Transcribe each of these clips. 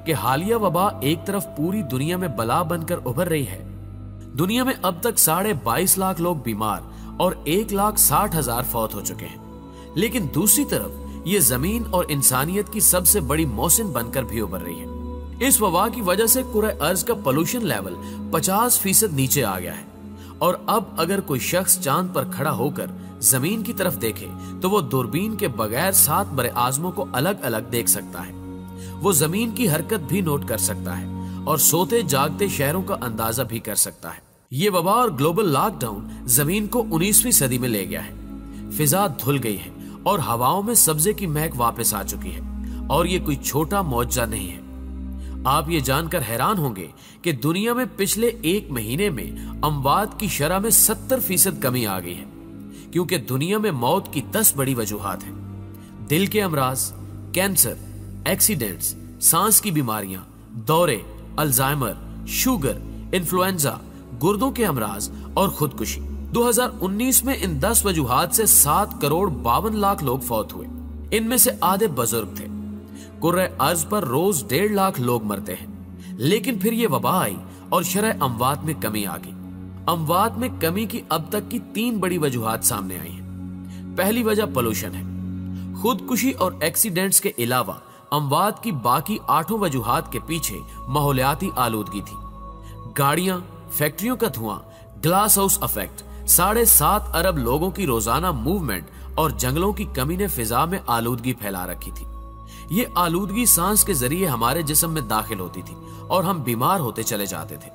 कि हालिया वबा एक तरफ पूरी दुनिया में बला बनकर उभर रही है। दुनिया में अब तक 22.5 लाख लोग बीमार और 1,60,000 फौत हो चुके हैं, लेकिन दूसरी तरफ ये जमीन और इंसानियत की सबसे बड़ी मौसिन बनकर भी उभर रही है। इस वबा की वजह से कुरे अर्ज का पोल्यूशन लेवल 50% नीचे आ गया है और अब अगर कोई शख्स चांद पर खड़ा होकर जमीन की तरफ देखे तो वो दूरबीन के बगैर 7 बड़े आजमों को अलग अलग देख सकता है। वो जमीन की हरकत भी नोट कर सकता है और सोते जागते शहरों का अंदाजा भी कर सकता है। ये वबा और ग्लोबल लॉकडाउन जमीन को 19वीं सदी में ले गया है। फिजा धुल गई है और हवाओं में सब्जे की महक वापस आ चुकी है और ये कोई छोटा मौजज़ा नहीं है। आप ये जानकर हैरान होंगे कि दुनिया में पिछले 1 महीने में अमवात की शरह में 70% कमी आ गई है, क्योंकि दुनिया में मौत की 10 बड़ी वजूहात हैं। दिल के अमराज, कैंसर, एक्सीडेंट्स, सांस की बीमारियां, दौरे, अल्जाइमर, शुगर, इन्फ्लुएंजा, गुर्दों के अमराज और खुदकुशी। 2019 में इन 10 वजूहात से 7 करोड़ 52 लाख लोग फौत हुए। इनमें से आधे बुजुर्ग थे। कुर्रे अर्ज पर रोज 1.5 लाख लोग मरते हैं, लेकिन फिर ये वबा आई और शरह अमवात में कमी आ गई। अमवात में कमी की अब तक की 3 बड़ी वजूहात सामने आई हैं। पहली वजह पोल्यूशन है। खुदकुशी और एक्सीडेंट्स के अलावा अमवात की बाकी 8 वजूहात के पीछे माहौलियाती आलूदगी थी। गाड़ियां, फैक्ट्रियों का धुआं, ग्लास हाउस इफेक्ट, 7.5 अरब लोगों की रोजाना मूवमेंट और जंगलों की कमी ने फिजा में आलूदगी फैला रखी थी। ये आलूदगी सांस के जरिए हमारे जिस्म में दाखिल होती थी और हम बीमार होते चले जाते थे।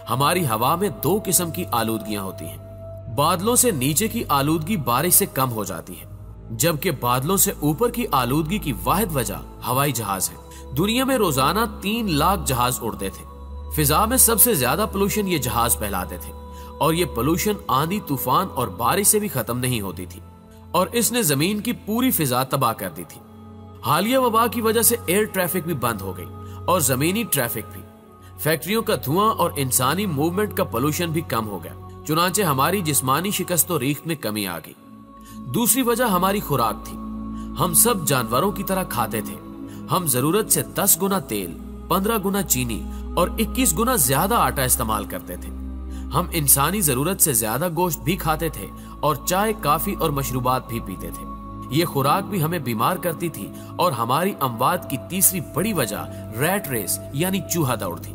हमारी हवा में 2 किस्म की आलूदगियां होती हैं। बादलों से नीचे की आलूदगी बारिश से कम हो जाती है, जबकि बादलों से ऊपर की आलूदगी की वाहिद वजह हवाई जहाज है। दुनिया में रोजाना 3 लाख जहाज उड़ते थे। फिजा में सबसे ज्यादा पोल्यूशन ये जहाज फैलाते थे और ये पोल्यूशन आंधी, तूफान और बारिश से भी खत्म नहीं होती थी और इसने जमीन की पूरी फिजा तबाह कर दी थी। हालिया वबा की वजह से एयर ट्रैफिक भी बंद हो गई और जमीनी ट्रैफिक भी। फैक्ट्रियों का धुआं और इंसानी मूवमेंट का पोल्यूशन भी कम हो गया, चुनांचे हमारी जिस्मानी शिकस्त और रीख्त में कमी आ गई। दूसरी वजह हमारी खुराक थी। हम सब जानवरों की तरह खाते थे। हम जरूरत से 10 गुना तेल, 15 गुना चीनी और 21 गुना ज्यादा आटा इस्तेमाल करते थे। हम इंसानी जरूरत से ज्यादा गोश्त भी खाते थे और चाय, काफी और मशरूबात भी पीते थे। ये खुराक भी हमें बीमार करती थी और हमारी अमवात की तीसरी बड़ी वजह रैट रेस यानी चूहा दौड़ थी।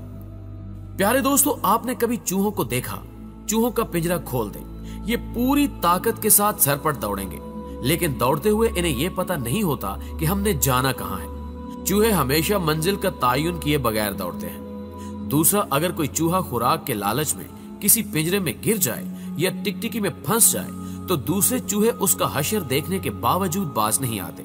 प्यारे दोस्तों, आपने कभी चूहों को देखा? चूहों का पिंजरा खोल दें, ये पूरी ताकत के साथ सर पर दौड़ेंगे, लेकिन दौड़ते हुए इन्हें यह पता नहीं होता कि हमने जाना कहां है। चूहे हमेशा मंजिल का तायुन किए बगैर दौड़ते हैं। दूसरा, अगर कोई चूहा खुराक के लालच में किसी पिंजरे में गिर जाए या टिकटिकी में फंस जाए तो दूसरे चूहे उसका हशर देखने के बावजूद बाज नहीं आते।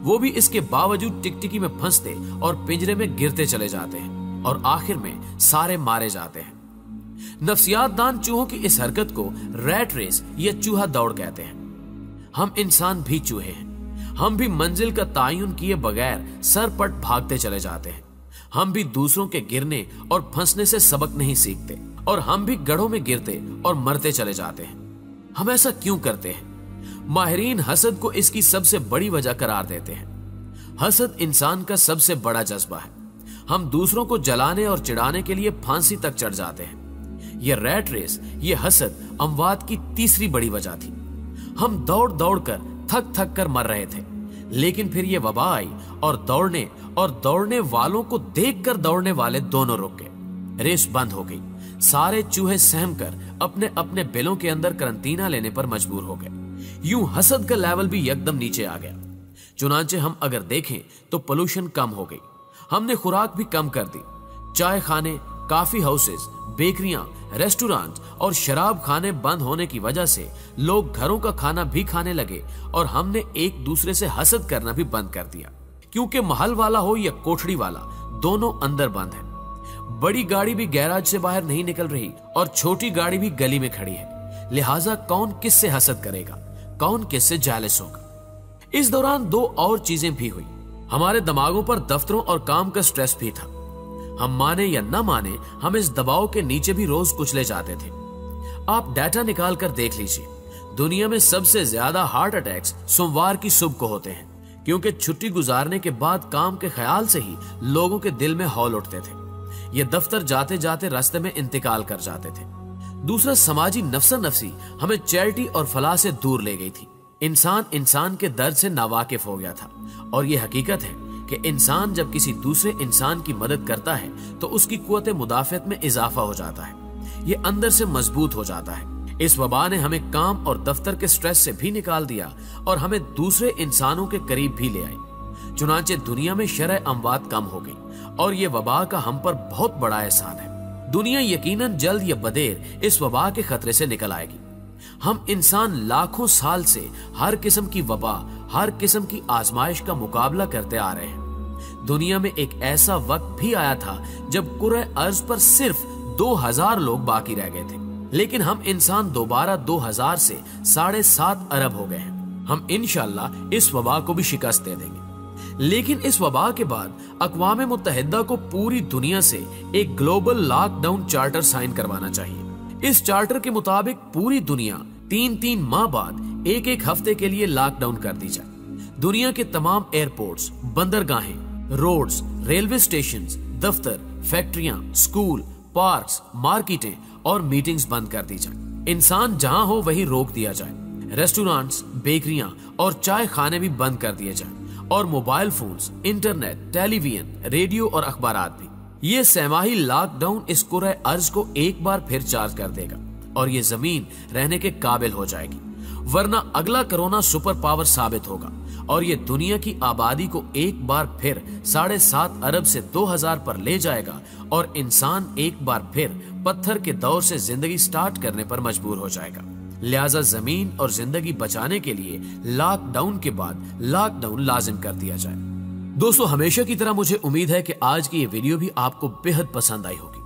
वो भी इसके बावजूद टिकटिकी में फंसते और पिंजरे में गिरते चले जाते हैं और आखिर में सारे मारे जाते हैं। नफ्सियातदान चूहों की इस हरकत को रैट रेस या चूहा दौड़ कहते हैं। हम इंसान भी चूहे हैं। हम भी मंजिल का तायुन किए बगैर सरपट भागते चले जाते हैं। हम भी दूसरों के गिरने और फंसने से सबक नहीं सीखते और हम भी गड्ढों में गिरते और मरते चले जाते हैं। हम ऐसा क्यों करते हैं? माहिरीन हसद को इसकी सबसे बड़ी वजह करार देते हैं। हसद इंसान का सबसे बड़ा जज्बा है। हम दूसरों को जलाने और चिढ़ाने के लिए फांसी तक चढ़ जाते हैं। ये रैट रेस, ये हसद अमवात की तीसरी बड़ी वजह थी। हम दौड़ दौड़ कर थक थक कर मर रहे थे, लेकिन फिर ये वबा आई और दौड़ने वालों को देखकर दौड़ने वाले दोनों रुक गए। रेस बंद हो गई। सारे चूहे सहम कर अपने अपने बिलों के अंदर करंटीना लेने पर मजबूर हो गए। यूं हसद का लेवल भी एकदम नीचे आ गया। चुनांचे हम अगर देखें तो पोल्यूशन कम हो गई। हमने खुराक भी कम कर दी। चाय खाने, काफी हाउसेस, बेकरियां, रेस्टोरेंट और शराब खाने बंद होने की वजह से लोग घरों का खाना भी खाने लगे और हमने एक दूसरे से हसद करना भी बंद कर दिया, क्योंकि महल वाला हो या कोठड़ी वाला, दोनों अंदर बंद है। बड़ी गाड़ी भी गैराज से बाहर नहीं निकल रही और छोटी गाड़ी भी गली में खड़ी है। लिहाजा कौन किससे हसद करेगा, कौन किससे जेलस होगा। इस दौरान 2 और चीजें भी हुई। हमारे दिमागों पर दफ्तरों और काम का स्ट्रेस भी था। हम माने या न माने, हम इस दबाव के नीचे भी रोज कुचले जाते थे। आप डाटा निकाल कर देख लीजिए, दुनिया में सबसे ज्यादा हार्ट अटैक्स सोमवार की सुबह को होते हैं, क्योंकि छुट्टी गुजारने के बाद काम के ख्याल से ही लोगों के दिल में हौल उठते थे। ये दफ्तर जाते जाते रास्ते में इंतकाल कर जाते थे। दूसरा, समाजी नफसा नफसी हमें चैरिटी और फलाह से दूर ले गई थी। इंसान के दर्द से नावाकिफ हो गया था और ये हकीकत है कि इंसान जब किसी दूसरे इंसान की मदद करता है तो उसकी कुव्वत मुदाफियत में इजाफा हो जाता है, ये अंदर से मजबूत हो जाता है। इस वबा ने हमें काम और दफ्तर के स्ट्रेस से भी निकाल दिया और हमें दूसरे इंसानों के करीब भी ले आई। चुनांचे दुनिया में शरअ अमवात कम हो गई और ये वबा का हम पर बहुत बड़ा एहसान है। दुनिया यकीनन जल्द या बदेर इस वबा के खतरे से निकल आएगी। हम इंसान लाखों साल से हर किस्म की वबा, हर किस्म की आजमाइश का मुकाबला करते आ रहे हैं। दुनिया में एक ऐसा वक्त भी आया था जब कुर्रे अर्ज पर सिर्फ 2000 लोग बाकी रह गए थे, लेकिन हम इंसान दोबारा 2000 से 7.5 अरब हो गए हैं। हम इंशाअल्लाह इस वबा को भी शिकस्त दे देंगे। लेकिन इस वबा के बाद अक़वाम मुत्तहिदा को पूरी दुनिया से एक ग्लोबल लॉकडाउन चार्टर साइन करवाना चाहिए। इस चार्टर के मुताबिक पूरी दुनिया 3-3 माह बाद एक हफ्ते के लिए लॉकडाउन कर दी जाए। दुनिया के तमाम एयरपोर्ट्स, बंदरगाहें, रोड्स, रेलवे स्टेशंस, दफ्तर, फैक्ट्रियां, स्कूल, पार्क्स, मार्केटें और मीटिंग्स बंद कर दी जाए। इंसान जहां हो वहीं रोक दिया जाए। रेस्टोरेंट्स, बेकरियां और चाय खाने भी बंद कर दिए जाए और mobile phones, internet, television, radio और अखबारात भी। ये सहमाही लॉकडाउन इस कुर्रे अर्ज को एक बार फिर चार्ज कर देगा और ये जमीन रहने के काबिल हो जाएगी, वरना अगला कोरोना सुपर पावर साबित होगा और ये दुनिया की आबादी को एक बार फिर 7.5 अरब से 2000 पर ले जाएगा और इंसान एक बार फिर पत्थर के दौर से जिंदगी स्टार्ट करने पर मजबूर हो जाएगा। लिहाजा जमीन और जिंदगी बचाने के लिए लॉकडाउन के बाद लॉकडाउन लाजिम कर दिया जाए। दोस्तों, हमेशा की तरह मुझे उम्मीद है कि आज की ये वीडियो भी आपको बेहद पसंद आई होगी।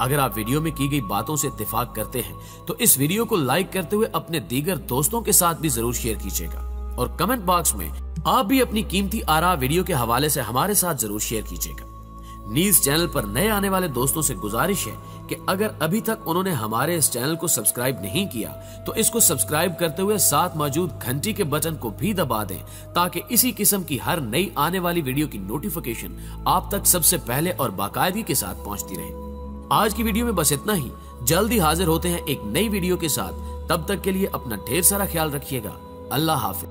अगर आप वीडियो में की गई बातों से इत्तेफाक करते हैं तो इस वीडियो को लाइक करते हुए अपने दीगर दोस्तों के साथ भी जरूर शेयर कीजिएगा और कमेंट बॉक्स में आप भी अपनी कीमती आरा वीडियो के हवाले से हमारे साथ जरूर शेयर कीजिएगा। न्यूज़ चैनल पर नए आने वाले दोस्तों से गुजारिश है कि अगर अभी तक उन्होंने हमारे इस चैनल को सब्सक्राइब नहीं किया तो इसको सब्सक्राइब करते हुए साथ मौजूद घंटी के बटन को भी दबा दें ताकि इसी किस्म की हर नई आने वाली वीडियो की नोटिफिकेशन आप तक सबसे पहले और बाकायदगी के साथ पहुंचती रहे। आज की वीडियो में बस इतना ही। जल्दी हाजिर होते हैं एक नई वीडियो के साथ। तब तक के लिए अपना ढेर सारा ख्याल रखिएगा। अल्लाह हाफिज।